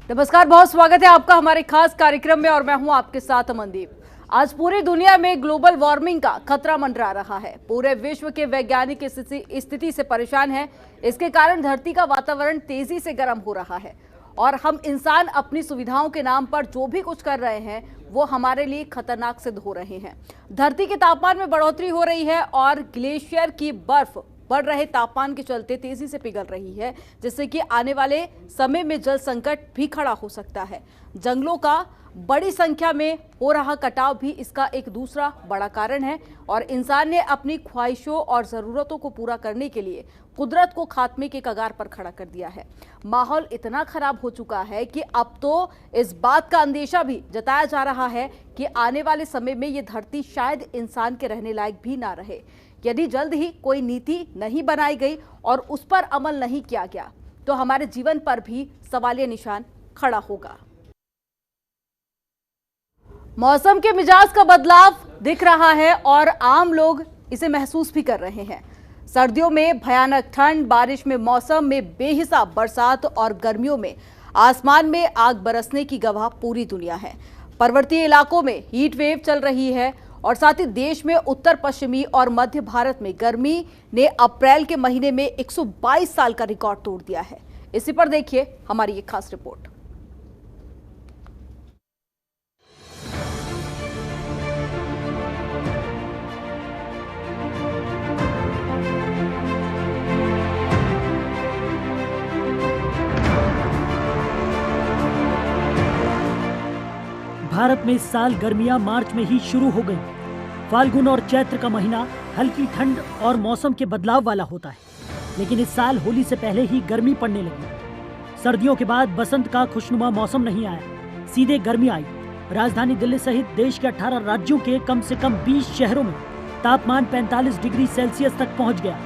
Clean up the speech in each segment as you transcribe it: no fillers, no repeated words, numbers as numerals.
नमस्कार, बहुत स्वागत है आपका हमारे खास कार्यक्रम में और मैं हूं आपके साथ अमनदीप। आज पूरी दुनिया में ग्लोबल वार्मिंग का खतरा मंडरा रहा है। पूरे विश्व के वैज्ञानिक इस स्थिति से परेशान हैं। इसके कारण धरती का वातावरण तेजी से गर्म हो रहा है और हम इंसान अपनी सुविधाओं के नाम पर जो भी कुछ कर रहे हैं वो हमारे लिए खतरनाक सिद्ध हो रहे हैं। धरती के तापमान में बढ़ोतरी हो रही है और ग्लेशियर की बर्फ बढ़ रहे तापमान के चलते तेजी से पिघल रही है, जिससे कि आने वाले समय में जल संकट भी खड़ा हो सकता है। जंगलों का बड़ी संख्या में हो रहा कटाव भी इसका एक दूसरा बड़ा कारण है और इंसान ने अपनी ख्वाहिशों और ज़रूरतों को पूरा करने के लिए कुदरत को खात्मे के कगार पर खड़ा कर दिया है। माहौल इतना खराब हो चुका है कि अब तो इस बात का अंदेशा भी जताया जा रहा है कि आने वाले समय में ये धरती शायद इंसान के रहने लायक भी ना रहे, यदि जल्द ही कोई नीति नहीं बनाई गई और उस पर अमल नहीं किया गया तो हमारे जीवन पर भी सवालिया निशान खड़ा होगा। मौसम के मिजाज का बदलाव दिख रहा है और आम लोग इसे महसूस भी कर रहे हैं। सर्दियों में भयानक ठंड, बारिश में मौसम में बेहिसाब बरसात और गर्मियों में आसमान में आग बरसने की गवाह पूरी दुनिया है। पर्वतीय इलाकों में हीट वेव चल रही है और साथ ही देश में उत्तर पश्चिमी और मध्य भारत में गर्मी ने अप्रैल के महीने में 122 साल का रिकॉर्ड तोड़ दिया है। इसी पर देखिए हमारी एक खास रिपोर्ट। भारत में इस साल गर्मियां मार्च में ही शुरू हो गई। फाल्गुन और चैत्र का महीना हल्की ठंड और मौसम के बदलाव वाला होता है, लेकिन इस साल होली से पहले ही गर्मी पड़ने लगी। सर्दियों के बाद बसंत का खुशनुमा मौसम नहीं आया, सीधे गर्मी आई। राजधानी दिल्ली सहित देश के 18 राज्यों के कम से कम 20 शहरों में तापमान 45 डिग्री सेल्सियस तक पहुंच गया।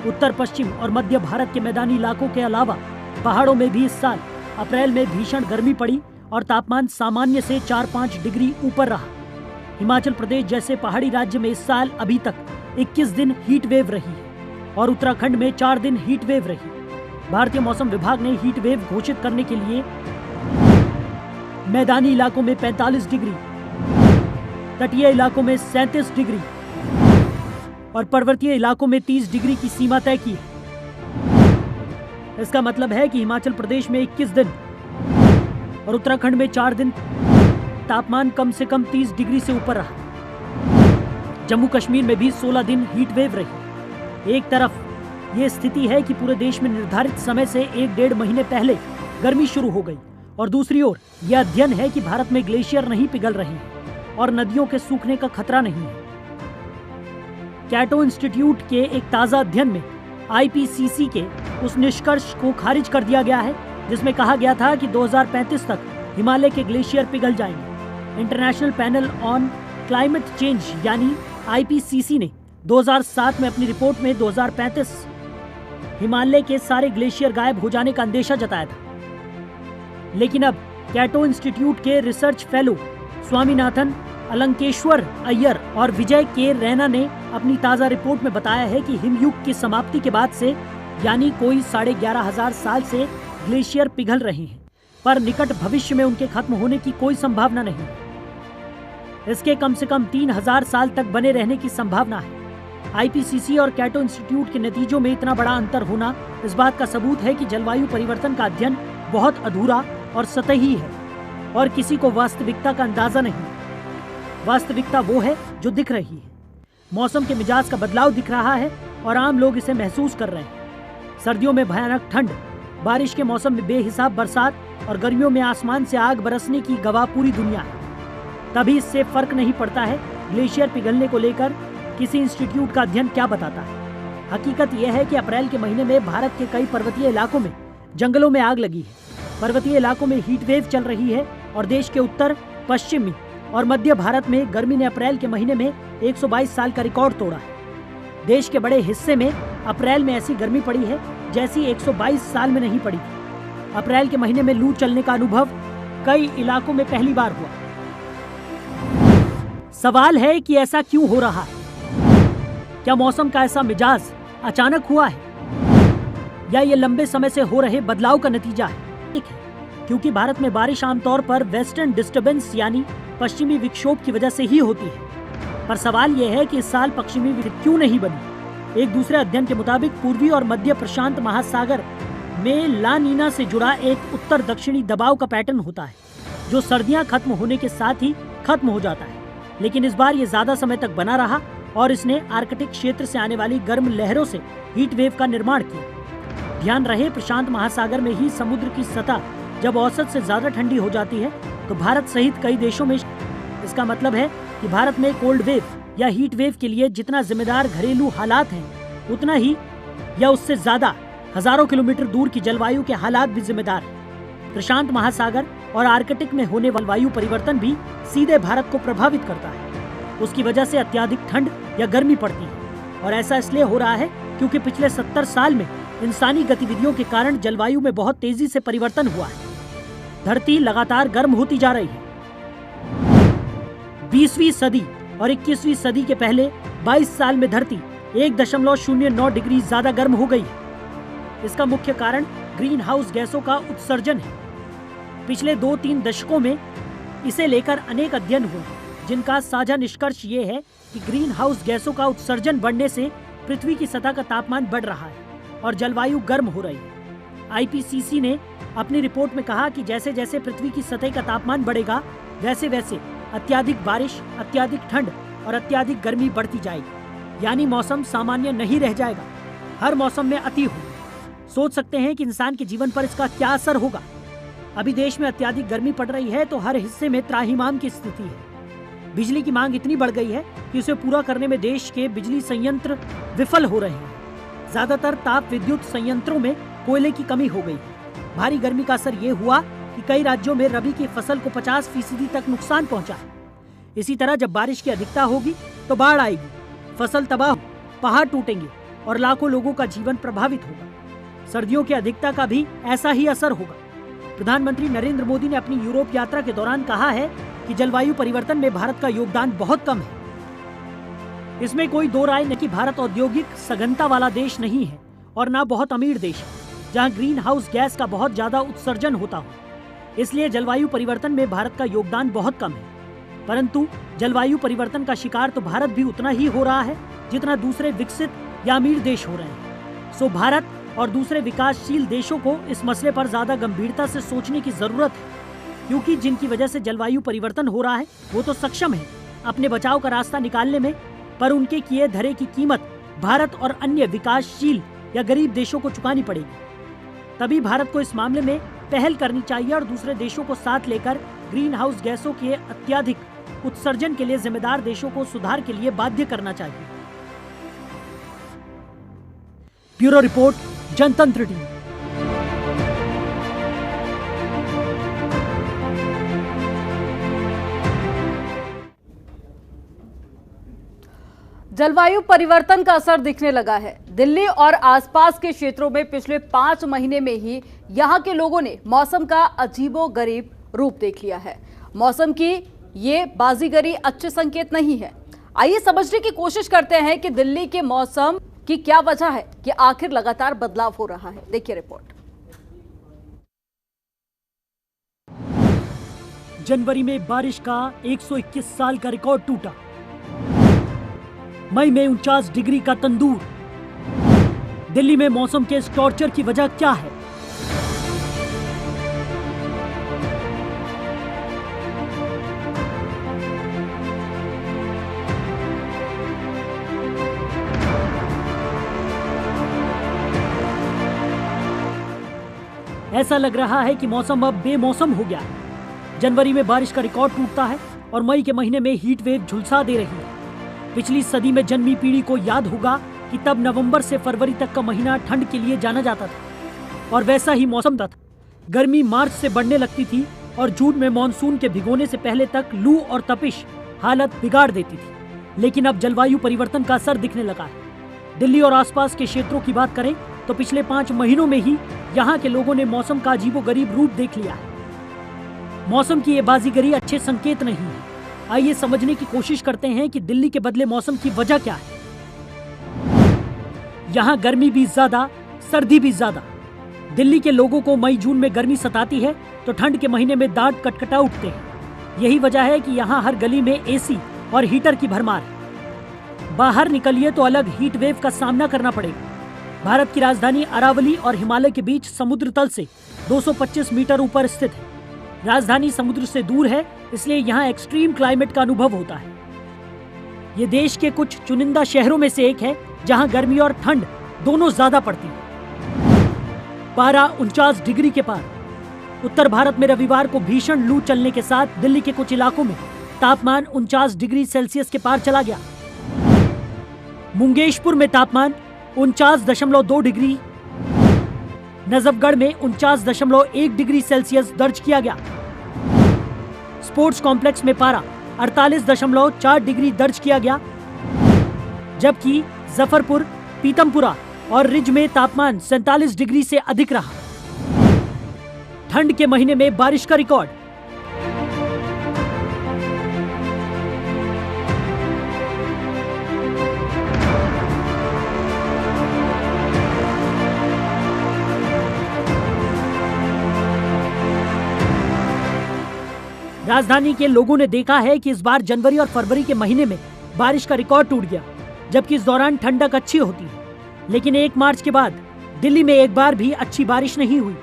उत्तर पश्चिम और मध्य भारत के मैदानी इलाकों के अलावा पहाड़ों में भी इस साल अप्रैल में भीषण गर्मी पड़ी और तापमान सामान्य से 4-5 डिग्री ऊपर रहा। हिमाचल प्रदेश जैसे पहाड़ी राज्य में इस साल अभी तक 21 दिन हीट वेव रही है और उत्तराखंड में 4 दिन हीट वेव रही। भारतीय मौसम विभाग ने हीट वेव घोषित करने के लिए मैदानी इलाकों में 45 डिग्री, तटीय इलाकों में 37 डिग्री और पर्वतीय इलाकों में 30 डिग्री की सीमा तय की है। इसका मतलब है कि हिमाचल प्रदेश में 21 दिन और उत्तराखंड में 4 दिन तापमान कम से कम 30 डिग्री से ऊपर रहा। जम्मू कश्मीर में भी 16 दिन हीट वेव रही। एक तरफ ये स्थिति है कि पूरे देश में निर्धारित समय से 1-1.5 महीने पहले गर्मी शुरू हो गई और दूसरी ओर यह अध्ययन है कि भारत में ग्लेशियर नहीं पिघल रहे हैं और नदियों के सूखने का खतरा नहीं है। कैटो इंस्टीट्यूट के एक ताजा अध्ययन में आईपीसीसी के उस निष्कर्ष को खारिज कर दिया गया है जिसमें कहा गया था कि 2035 तक हिमालय के ग्लेशियर पिघल जाएंगे। International panel on climate change यानी आईपीसीसी ने 2007 में अपनी रिपोर्ट में 2035 हिमालय के सारे ग्लेशियर गायब हो जाने का अंदेशा जताया था, लेकिन अब कैटो इंस्टीट्यूट के रिसर्च फेलो स्वामीनाथन अलंकेश्वर अय्यर और विजय के रैना ने अपनी ताजा रिपोर्ट में बताया है कि हिमयुग की समाप्ति के बाद से यानी कोई 11,500 साल से ग्लेशियर पिघल रहे हैं, पर निकट भविष्य में उनके खत्म होने की कोई संभावना नहीं। इसके कम से कम 3,000 साल तक बने रहने की संभावना है। आईपीसीसी और कैटो इंस्टीट्यूट के नतीजों में इतना बड़ा अंतर होना इस बात का सबूत है कि जलवायु परिवर्तन का अध्ययन बहुत अधूरा और सतही है और किसी को वास्तविकता का अंदाजा नहीं। वास्तविकता वो है जो दिख रही है। मौसम के मिजाज का बदलाव दिख रहा है और आम लोग इसे महसूस कर रहे हैं। सर्दियों में भयानक ठंड, बारिश के मौसम में बेहिसाब बरसात और गर्मियों में आसमान से आग बरसने की गवाह पूरी दुनिया है। तभी इससे फर्क नहीं पड़ता है ग्लेशियर पिघलने को लेकर किसी इंस्टीट्यूट का अध्ययन क्या बताता है। हकीकत यह है कि अप्रैल के महीने में भारत के कई पर्वतीय इलाकों में जंगलों में आग लगी है। पर्वतीय इलाकों में हीट वेव चल रही है और देश के उत्तर पश्चिमी और मध्य भारत में गर्मी ने अप्रैल के महीने में 122 साल का रिकॉर्ड तोड़ा है। देश के बड़े हिस्से में अप्रैल में ऐसी गर्मी पड़ी है जैसी 122 साल में नहीं पड़ी थी। अप्रैल के महीने में लू चलने का अनुभव कई इलाकों में पहली बार हुआ। सवाल है कि ऐसा क्यों हो रहा है? क्या मौसम का ऐसा मिजाज अचानक हुआ है या ये लंबे समय से हो रहे बदलाव का नतीजा है? क्योंकि भारत में बारिश आमतौर पर वेस्टर्न डिस्टर्बेंस यानी पश्चिमी विक्षोभ की वजह से ही होती है। पर सवाल यह है कि इस साल पश्चिमी विक्षोभ क्यों नहीं बनी। एक दूसरे अध्ययन के मुताबिक पूर्वी और मध्य प्रशांत महासागर में ला नीना से जुड़ा एक उत्तर दक्षिणी दबाव का पैटर्न होता है, जो सर्दियां खत्म होने के साथ ही खत्म हो जाता है। लेकिन इस बार ये ज्यादा समय तक बना रहा और इसने आर्कटिक क्षेत्र से आने वाली गर्म लहरों से हीट वेव का निर्माण किया। ध्यान रहे, प्रशांत महासागर में ही समुद्र की सतह जब औसत से ज्यादा ठंडी हो जाती है तो भारत सहित कई देशों में इसका मतलब है कि भारत में कोल्ड वेव या हीट वेव के लिए जितना जिम्मेदार घरेलू हालात हैं, उतना ही या उससे ज्यादा हजारों किलोमीटर दूर की जलवायु के हालात भी जिम्मेदार हैं। प्रशांत महासागर और आर्कटिक में होने वाला वायु परिवर्तन भी सीधे भारत को प्रभावित करता है। उसकी वजह से अत्यधिक ठंड या गर्मी पड़ती है और ऐसा इसलिए हो रहा है क्योंकि पिछले 70 साल में इंसानी गतिविधियों के कारण जलवायु में बहुत तेजी से परिवर्तन हुआ है। धरती लगातार गर्म होती जा रही है। 20वीं सदी और 21वीं सदी के पहले 22 साल में धरती 1.09 डिग्री ज्यादा गर्म हो गई है। इसका मुख्य कारण ग्रीन हाउस गैसों का उत्सर्जन है। पिछले 2-3 दशकों में इसे लेकर अनेक अध्ययन हुए, जिनका साझा निष्कर्ष ये है कि ग्रीन हाउस गैसों का उत्सर्जन बढ़ने से पृथ्वी की सतह का तापमान बढ़ रहा है और जलवायु गर्म हो रही है। आईपीसीसी ने अपनी रिपोर्ट में कहा कि जैसे जैसे पृथ्वी की सतह का तापमान बढ़ेगा, वैसे वैसे अत्यधिक बारिश, अत्यधिक ठंड और अत्यधिक गर्मी बढ़ती जाएगी। यानी मौसम सामान्य नहीं रह जाएगा, हर मौसम में अति होगा। सोच सकते हैं कि इंसान के जीवन पर इसका क्या असर होगा। अभी देश में अत्यधिक गर्मी पड़ रही है तो हर हिस्से में त्राहिमाम की स्थिति है। बिजली की मांग इतनी बढ़ गई है कि उसे पूरा करने में देश के बिजली संयंत्र विफल हो रहे हैं। ज्यादातर ताप विद्युत संयंत्रों में कोयले की कमी हो गई। भारी गर्मी का असर ये हुआ कि कई राज्यों में रबी की फसल को 50% तक नुकसान पहुंचा है। इसी तरह जब बारिश की अधिकता होगी तो बाढ़ आएगी, फसल तबाह, पहाड़ टूटेंगे और लाखों लोगों का जीवन प्रभावित होगा। सर्दियों की अधिकता का भी ऐसा ही असर होगा। प्रधानमंत्री नरेंद्र मोदी ने अपनी यूरोप यात्रा के दौरान कहा है कि जलवायु परिवर्तन में भारत का योगदान बहुत कम है। इसमें कोई दो राय नहीं कि भारत औद्योगिक सघनता वाला देश नहीं है और ना बहुत अमीर देश है, जहां ग्रीन हाउस गैस का बहुत ज्यादा उत्सर्जन होता हो। इसलिए जलवायु परिवर्तन में भारत का योगदान बहुत कम है। परंतु जलवायु परिवर्तन का शिकार तो भारत भी उतना ही हो रहा है जितना दूसरे विकसित या अमीर देश हो रहे हैं। सो भारत और दूसरे विकासशील देशों को इस मसले पर ज्यादा गंभीरता से सोचने की जरूरत है, क्योंकि जिनकी वजह से जलवायु परिवर्तन हो रहा है वो तो सक्षम है अपने बचाव का रास्ता निकालने में, पर उनके किए धरे की कीमत भारत और अन्य विकासशील या गरीब देशों को चुकानी पड़ेगी। तभी भारत को इस मामले में पहल करनी चाहिए और दूसरे देशों को साथ लेकर ग्रीन हाउस गैसों के अत्यधिक उत्सर्जन के लिए जिम्मेदार देशों को सुधार के लिए बाध्य करना चाहिए। ब्यूरो रिपोर्ट, जनतंत्र टीवी। जलवायु परिवर्तन का असर दिखने लगा है। दिल्ली और आसपास के क्षेत्रों में पिछले 5 महीने में ही यहां के लोगों ने मौसम का अजीबोगरीब रूप देख लिया है। मौसम की ये बाजीगरी अच्छे संकेत नहीं है। आइए समझने की कोशिश करते हैं कि दिल्ली के मौसम की क्या वजह है कि आखिर लगातार बदलाव हो रहा है। देखिए रिपोर्ट। जनवरी में बारिश का 121 साल का रिकॉर्ड टूटा। मई में 49 डिग्री का तंदूर। दिल्ली में मौसम के इस टॉर्चर की वजह क्या है? ऐसा लग रहा है कि मौसम अब बेमौसम हो गया है। जनवरी में बारिश का रिकॉर्ड टूटता है और मई के महीने में हीट वेव झुलसा दे रही है। पिछली सदी में जन्मी पीढ़ी को याद होगा कि तब नवंबर से फरवरी तक का महीना ठंड के लिए जाना जाता था और वैसा ही मौसम था। गर्मी मार्च से बढ़ने लगती थी और जून में मानसून के भिगोने से पहले तक लू और तपिश हालत बिगाड़ देती थी। लेकिन अब जलवायु परिवर्तन का असर दिखने लगा है। दिल्ली और आसपास के क्षेत्रों की बात करें तो पिछले 5 महीनों में ही यहाँ के लोगों ने मौसम का अजीबोगरीब रूप देख लिया है। मौसम की ये बाजीगरी अच्छे संकेत नहीं है। आइए समझने की कोशिश करते हैं कि दिल्ली के बदले मौसम की वजह क्या है। यहाँ गर्मी भी ज्यादा, सर्दी भी ज्यादा। दिल्ली के लोगों को मई जून में गर्मी सताती है तो ठंड के महीने में दांत कटकटा उठते हैं। यही वजह है कि यहाँ हर गली में एसी और हीटर की भरमार है। बाहर निकलिए तो अलग हीट वेव का सामना करना पड़ेगा। भारत की राजधानी अरावली और हिमालय के बीच समुद्र तल से 225 मीटर ऊपर स्थित है। राजधानी समुद्र से दूर है, इसलिए यहाँ एक्सट्रीम क्लाइमेट का अनुभव होता है। ये देश के कुछ चुनिंदा शहरों में से एक है जहाँ गर्मी और ठंड दोनों ज्यादा पड़ती है। पारा 49 डिग्री के पार। उत्तर भारत में रविवार को भीषण लू चलने के साथ दिल्ली के कुछ इलाकों में तापमान 49 डिग्री सेल्सियस के पार चला गया। मुंगेशपुर में तापमान 49.2 डिग्री, नजफगढ़ में 49.1 डिग्री सेल्सियस दर्ज किया गया। स्पोर्ट्स कॉम्प्लेक्स में पारा 48.4 डिग्री दर्ज किया गया, जबकि जफरपुर, पीतमपुरा और रिज में तापमान 47 डिग्री से अधिक रहा। ठंड के महीने में बारिश का रिकॉर्ड। राजधानी के लोगों ने देखा है कि इस बार जनवरी और फरवरी के महीने में बारिश का रिकॉर्ड टूट गया, जबकि इस दौरान ठंडक अच्छी होती है। लेकिन 1 मार्च के बाद दिल्ली में एक बार भी अच्छी बारिश नहीं हुई।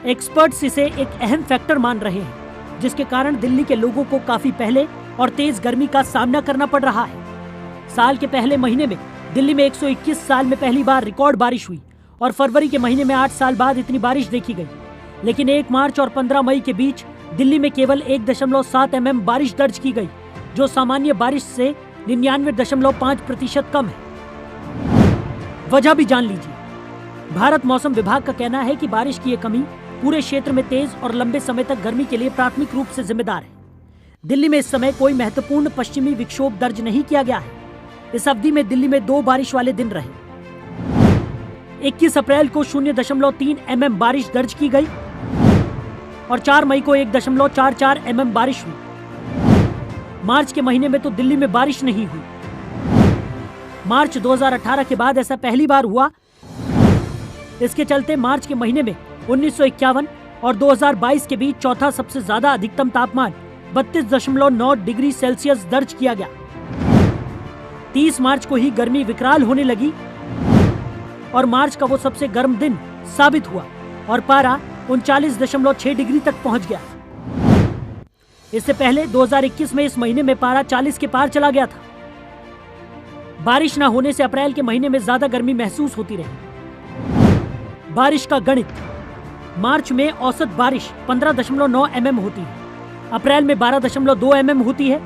एक्सपर्ट्स इसे एक अहम फैक्टर मान रहे हैं, जिसके कारण दिल्ली के लोगों को काफी पहले और तेज गर्मी का सामना करना पड़ रहा है। साल के पहले महीने में दिल्ली में 121 साल में पहली बार रिकॉर्ड बारिश हुई और फरवरी के महीने में 8 साल बाद इतनी बारिश देखी गई। लेकिन 1 मार्च और 15 मई के बीच दिल्ली में केवल 1.7 mm बारिश दर्ज की गई, जो सामान्य बारिश से 99.5% कम है। वजह भी जान लीजिए। भारत मौसम विभाग का कहना है कि बारिश की ये कमी पूरे क्षेत्र में तेज और लंबे समय तक गर्मी के लिए प्राथमिक रूप से जिम्मेदार है। दिल्ली में इस समय कोई महत्वपूर्ण पश्चिमी विक्षोभ दर्ज नहीं किया गया है। इस अवधि में दिल्ली में 2 बारिश वाले दिन रहे। 21 अप्रैल को 0.3 mm बारिश दर्ज की गई और 4 मई को 1.44 mm बारिश हुई। मार्च के महीने में तो दिल्ली में बारिश नहीं हुई। मार्च 2018 के बाद ऐसा पहली बार हुआ। इसके चलते मार्च के महीने में 1951 और 2022 के बीच चौथा सबसे ज्यादा अधिकतम तापमान 32.9 डिग्री सेल्सियस दर्ज किया गया। 30 मार्च को ही गर्मी विकराल होने लगी और मार्च का वो सबसे गर्म दिन साबित हुआ और पारा 39.6 डिग्री तक पहुंच गया। इससे पहले 2021 में इस महीने में पारा 40 के पार चला गया था। बारिश न होने से अप्रैल के महीने में ज्यादा गर्मी महसूस होती रही। बारिश का गणित। मार्च में औसत बारिश 15.9 mm होती है, अप्रैल में 12.2 mm होती है,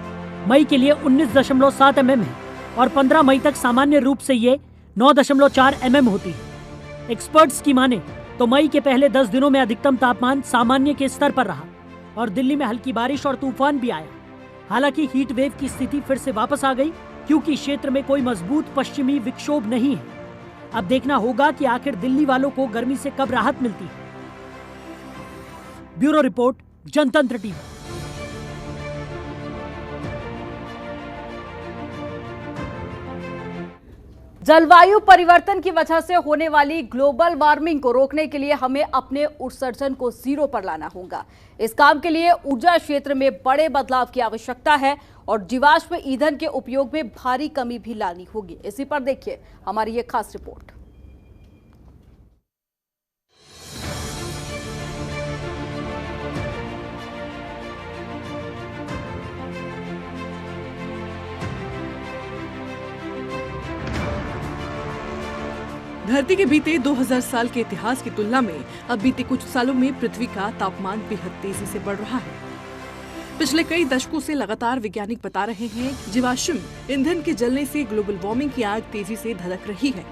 मई के लिए 19.7 mm है और 15 मई तक सामान्य रूप से ये 9.4 mm होती है। एक्सपर्ट्स की माने तो मई के पहले 10 दिनों में अधिकतम तापमान सामान्य के स्तर पर रहा और दिल्ली में हल्की बारिश और तूफान भी आया। हालांकि हीट वेव की स्थिति फिर से वापस आ गई, क्योंकि क्षेत्र में कोई मजबूत पश्चिमी विक्षोभ नहीं है। अब देखना होगा कि आखिर दिल्ली वालों को गर्मी से कब राहत मिलती है। ब्यूरो रिपोर्ट, जनतंत्र टीवी। जलवायु परिवर्तन की वजह से होने वाली ग्लोबल वार्मिंग को रोकने के लिए हमें अपने उत्सर्जन को 0 पर लाना होगा। इस काम के लिए ऊर्जा क्षेत्र में बड़े बदलाव की आवश्यकता है और जीवाश्म ईंधन के उपयोग में भारी कमी भी लानी होगी। इसी पर देखिए हमारी ये खास रिपोर्ट। धरती के बीते 2000 साल के इतिहास की तुलना में अब बीते कुछ सालों में पृथ्वी का तापमान बेहद तेजी से बढ़ रहा है। पिछले कई दशकों से लगातार वैज्ञानिक बता रहे हैं कि जीवाश्म ईंधन के जलने से ग्लोबल वार्मिंग की आग तेजी से धधक रही है।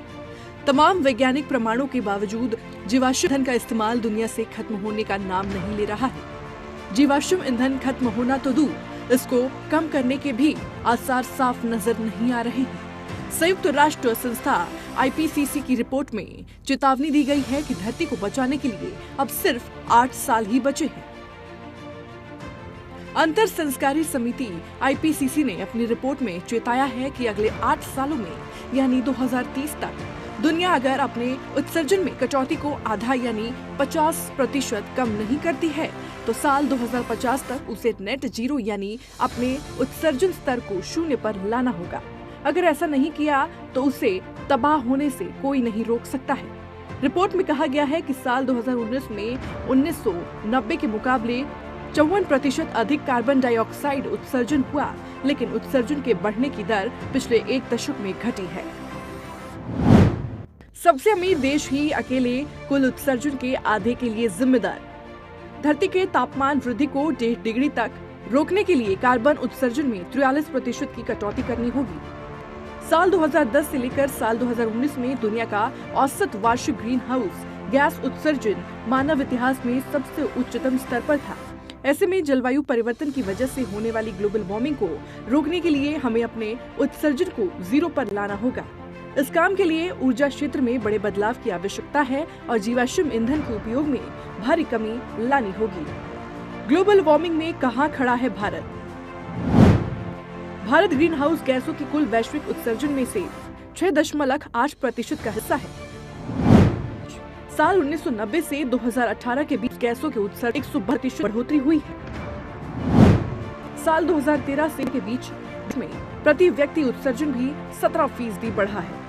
तमाम वैज्ञानिक प्रमाणों के बावजूद जीवाश्म ईंधन का इस्तेमाल दुनिया से खत्म होने का नाम नहीं ले रहा है। जीवाश्म ईंधन खत्म होना तो दूर, इसको कम करने के भी आसार साफ नजर नहीं आ रहे हैं। संयुक्त राष्ट्र संस्था IPCC की रिपोर्ट में चेतावनी दी गई है कि धरती को बचाने के लिए अब सिर्फ 8 साल ही बचे हैं। अंतर संस्कारी समिति IPCC ने अपनी रिपोर्ट में चेताया है कि अगले 8 सालों में यानी 2030 तक दुनिया अगर अपने उत्सर्जन में कटौती को आधा यानी 50% कम नहीं करती है तो साल 2050 तक उसे नेट जीरो यानी अपने उत्सर्जन स्तर को 0 पर लाना होगा। अगर ऐसा नहीं किया तो उसे तबाह होने से कोई नहीं रोक सकता है। रिपोर्ट में कहा गया है कि साल 2019 में 1990 के मुकाबले 54% अधिक कार्बन डाइऑक्साइड उत्सर्जन हुआ, लेकिन उत्सर्जन के बढ़ने की दर पिछले 1 दशक में घटी है। सबसे अमीर देश ही अकेले कुल उत्सर्जन के आधे के लिए जिम्मेदार। धरती के तापमान वृद्धि को 1.5 डिग्री तक रोकने के लिए कार्बन उत्सर्जन में 43% की कटौती करनी होगी। साल 2010 से लेकर साल 2019 में दुनिया का औसत वार्षिक ग्रीन हाउस गैस उत्सर्जन मानव इतिहास में सबसे उच्चतम स्तर पर था। ऐसे में जलवायु परिवर्तन की वजह से होने वाली ग्लोबल वार्मिंग को रोकने के लिए हमें अपने उत्सर्जन को 0 पर लाना होगा। इस काम के लिए ऊर्जा क्षेत्र में बड़े बदलाव की आवश्यकता है और जीवाश्म ईंधन के उपयोग में भारी कमी लानी होगी। ग्लोबल वार्मिंग में कहां खड़ा है भारत? भारत ग्रीन हाउस गैसों की कुल वैश्विक उत्सर्जन में से 6.8% का हिस्सा है। साल 1990 से 2018 के बीच गैसों के उत्सर्जन 132% बढ़ोतरी हुई है। साल 2013 से के बीच में प्रति व्यक्ति उत्सर्जन भी 17% बढ़ा है।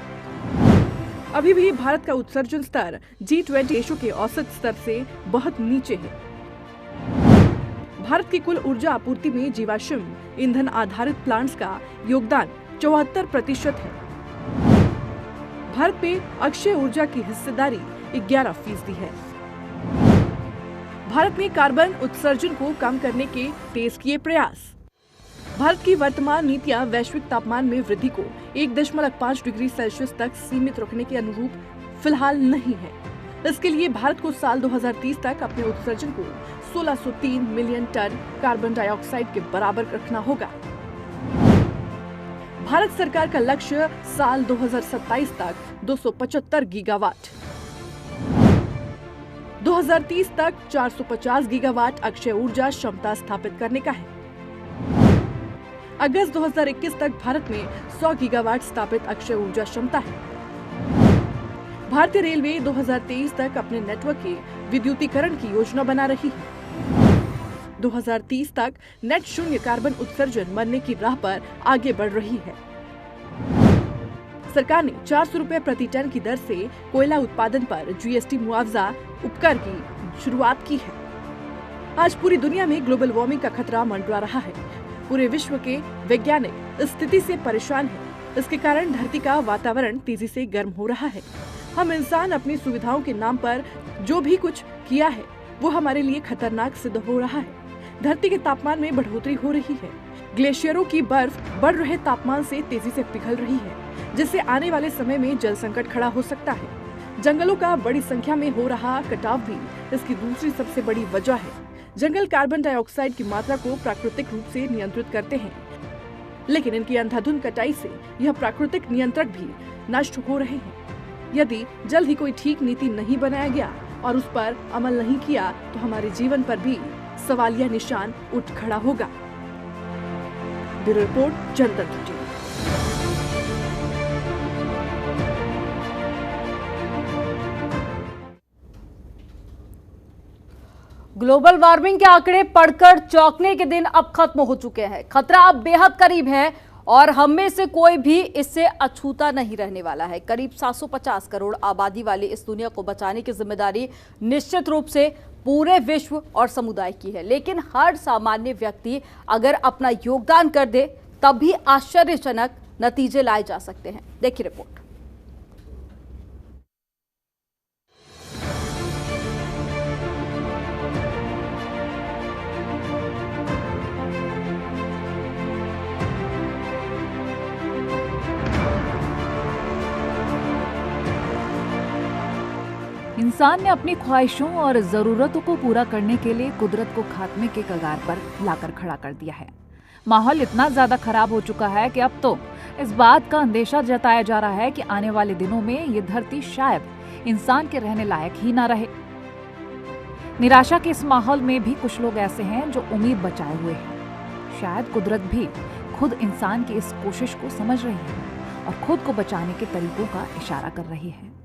अभी भी भारत का उत्सर्जन स्तर G20 देशों के औसत स्तर से बहुत नीचे है। भारत की कुल ऊर्जा आपूर्ति में जीवाश्म ईंधन आधारित प्लांट्स का योगदान 74% है। भारत में अक्षय ऊर्जा की हिस्सेदारी 11% है। भारत में कार्बन उत्सर्जन को कम करने के तेज किए प्रयास। भारत की वर्तमान नीतियां वैश्विक तापमान में वृद्धि को 1.5 डिग्री सेल्सियस तक सीमित रखने के अनुरूप फिलहाल नहीं है। इसके लिए भारत को साल 2030 तक अपने उत्सर्जन को 1603 मिलियन टन कार्बन डाइऑक्साइड के बराबर रखना होगा। भारत सरकार का लक्ष्य साल 2027 तक 275 गीगावाट, 2030 तक 450 गीगावाट अक्षय ऊर्जा क्षमता स्थापित करने का है। अगस्त 2021 तक भारत में 100 गीगावाट स्थापित अक्षय ऊर्जा क्षमता है। भारतीय रेलवे 2023 तक अपने नेटवर्क के विद्युतीकरण की योजना बना रही है। 2030 तक नेट शून्य कार्बन उत्सर्जन बनने की राह पर आगे बढ़ रही है। सरकार ने 400 रुपए प्रति टन की दर से कोयला उत्पादन पर GST मुआवजा उपकर की शुरुआत की है। आज पूरी दुनिया में ग्लोबल वार्मिंग का खतरा मंडरा रहा है। पूरे विश्व के वैज्ञानिक इस स्थिति से परेशान हैं। इसके कारण धरती का वातावरण तेजी से गर्म हो रहा है। हम इंसान अपनी सुविधाओं के नाम पर जो भी कुछ किया है वो हमारे लिए खतरनाक सिद्ध हो रहा है। धरती के तापमान में बढ़ोतरी हो रही है। ग्लेशियरों की बर्फ बढ़ रहे तापमान से तेजी से पिघल रही है, जिससे आने वाले समय में जल संकट खड़ा हो सकता है। जंगलों का बड़ी संख्या में हो रहा कटाव भी इसकी दूसरी सबसे बड़ी वजह है। जंगल कार्बन डाइऑक्साइड की मात्रा को प्राकृतिक रूप से नियंत्रित करते हैं, लेकिन इनकी अंधाधुंध कटाई से यह प्राकृतिक नियंत्रक भी नष्ट हो रहे हैं। यदि जल्द ही कोई ठीक नीति नहीं बनाया गया और उस पर अमल नहीं किया तो हमारे जीवन पर भी सवालिया निशान उठ खड़ा होगा। ब्यूरो रिपोर्ट, जनतंत्र टीवी। ग्लोबल वार्मिंग के आंकड़े पढ़कर चौंकने के दिन अब खत्म हो चुके हैं। खतरा अब बेहद करीब है और हम में से कोई भी इससे अछूता नहीं रहने वाला है। करीब 750 करोड़ आबादी वाली इस दुनिया को बचाने की जिम्मेदारी निश्चित रूप से पूरे विश्व और समुदाय की है, लेकिन हर सामान्य व्यक्ति अगर अपना योगदान कर दे तब भी आश्चर्यजनक नतीजे लाए जा सकते हैं। देखिए रिपोर्ट। इंसान ने अपनी ख्वाहिशों और जरूरतों को पूरा करने के लिए कुदरत को खात्मे के कगार पर लाकर खड़ा कर दिया है। माहौल इतना ज्यादा खराब हो चुका है कि अब तो इस बात का अंदेशा जताया जा रहा है कि आने वाले दिनों में ये धरती शायद इंसान के रहने लायक ही ना रहे। निराशा के इस माहौल में भी कुछ लोग ऐसे हैं जो उम्मीद बचाए हुए हैं। शायद कुदरत भी खुद इंसान की इस कोशिश को समझ रही है और खुद को बचाने के तरीकों का इशारा कर रही है।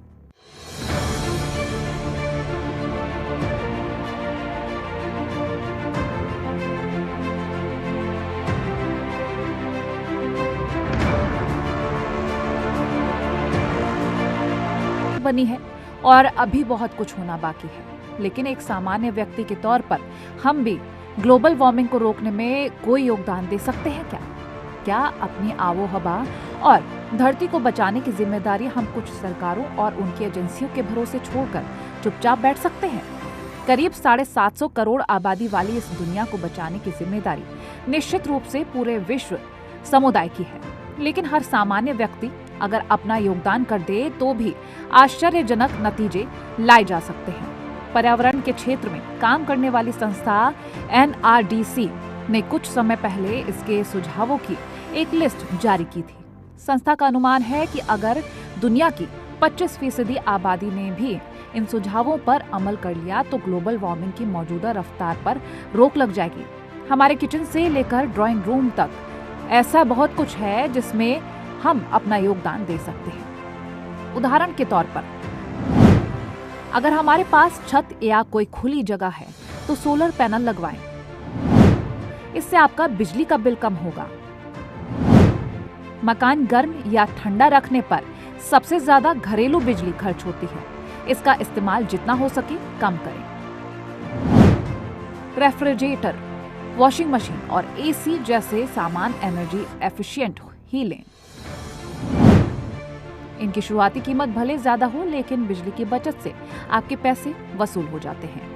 बनी है और अभी बहुत कुछ होना बाकी है, लेकिन एक सामान्य व्यक्ति के तौर पर हम भी ग्लोबल वार्मिंग को रोकने में कोई योगदान दे सकते हैं क्या अपनी आबोहवा और धरती को बचाने की जिम्मेदारी हम कुछ सरकारों और उनकी एजेंसियों के भरोसे छोड़कर चुपचाप बैठ सकते हैं? करीब 750 करोड़ आबादी वाली इस दुनिया को बचाने की जिम्मेदारी निश्चित रूप से पूरे विश्व समुदाय की है, लेकिन हर सामान्य व्यक्ति अगर अपना योगदान कर दे तो भी आश्चर्यजनक नतीजे लाए जा सकते हैं। पर्यावरण के क्षेत्र में काम करने वाली संस्था NRDC ने कुछ समय पहले इसके सुझावों की एक लिस्ट जारी की थी। संस्था का अनुमान है कि अगर दुनिया की 25% आबादी ने भी इन सुझावों पर अमल कर लिया तो ग्लोबल वार्मिंग की मौजूदा रफ्तार पर रोक लग जाएगी। हमारे किचन से लेकर ड्राइंग रूम तक ऐसा बहुत कुछ है जिसमें हम अपना योगदान दे सकते हैं। उदाहरण के तौर पर अगर हमारे पास छत या कोई खुली जगह है तो सोलर पैनल लगवाएं। इससे आपका बिजली का बिल कम होगा। मकान गर्म या ठंडा रखने पर सबसे ज्यादा घरेलू बिजली खर्च होती है, इसका इस्तेमाल जितना हो सके कम करें। रेफ्रिजरेटर, वॉशिंग मशीन और AC जैसे सामान एनर्जी एफिशिएंट ही लें। इनकी शुरुआती कीमत भले ज्यादा हो, लेकिन बिजली की बचत से आपके पैसे वसूल हो जाते हैं।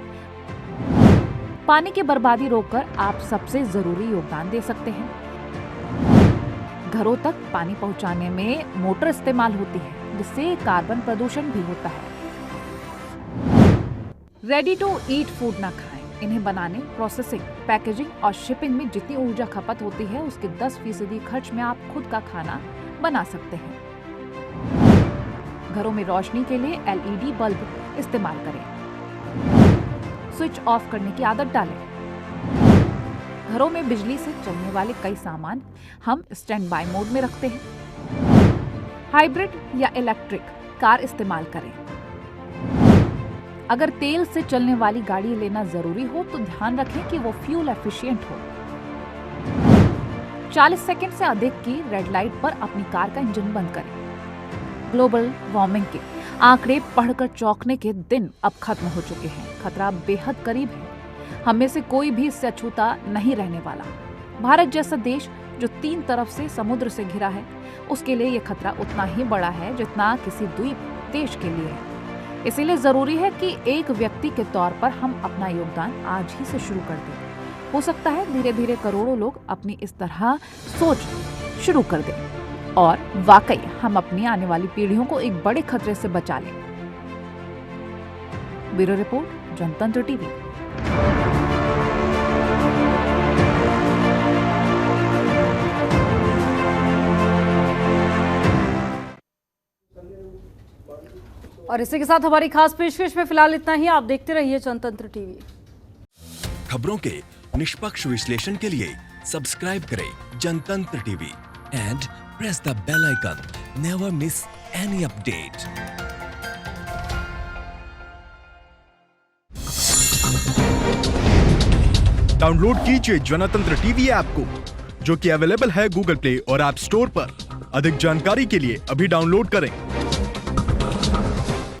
पानी की बर्बादी रोककर आप सबसे जरूरी योगदान दे सकते हैं। घरों तक पानी पहुंचाने में मोटर इस्तेमाल होती है, जिससे कार्बन प्रदूषण भी होता है। रेडी टू ईट फूड न खाएं। इन्हें बनाने, प्रोसेसिंग, पैकेजिंग और शिपिंग में जितनी ऊर्जा खपत होती है उसके 10% खर्च में आप खुद का खाना बना सकते हैं। घरों में रोशनी के लिए LED बल्ब इस्तेमाल करें। स्विच ऑफ करने की आदत डालें। घरों में बिजली से चलने वाले कई सामान हम स्टैंड बाय मोड में रखते हैं। हाइब्रिड या इलेक्ट्रिक कार इस्तेमाल करें। अगर तेल से चलने वाली गाड़ी लेना जरूरी हो तो ध्यान रखें कि वो फ्यूल एफिशिएंट हो। 40 सेकंड से अधिक की रेड लाइट पर अपनी कार का इंजन बंद करें। ग्लोबल वार्मिंग के आंकड़े पढ़कर चौंकने के दिन अब खत्म हो चुके हैं। खतरा बेहद करीब है। हम में से कोई भी इससे अछूता नहीं रहने वाला। भारत जैसा देश जो 3 तरफ से समुद्र से घिरा है, उसके लिए ये खतरा उतना ही बड़ा है जितना किसी द्वीप देश के लिए है। इसीलिए जरूरी है कि एक व्यक्ति के तौर पर हम अपना योगदान आज ही से शुरू कर दें। हो सकता है धीरे धीरे करोड़ों लोग अपनी इस तरह सोच शुरू कर दें और वाकई हम अपनी आने वाली पीढ़ियों को एक बड़े खतरे से बचा लें। ब्यूरो रिपोर्ट, जनतंत्र टीवी। और इसी के साथ हमारी खास पेशकश में फिलहाल इतना ही। आप देखते रहिए जनतंत्र टीवी। खबरों के निष्पक्ष विश्लेषण के लिए सब्सक्राइब करें जनतंत्र TV and press the bell icon. Never miss any update. Download कीजिए जनतंत्र टीवी ऐप को, जो कि अवेलेबल है गूगल प्ले और ऐप स्टोर पर। अधिक जानकारी के लिए अभी डाउनलोड करें।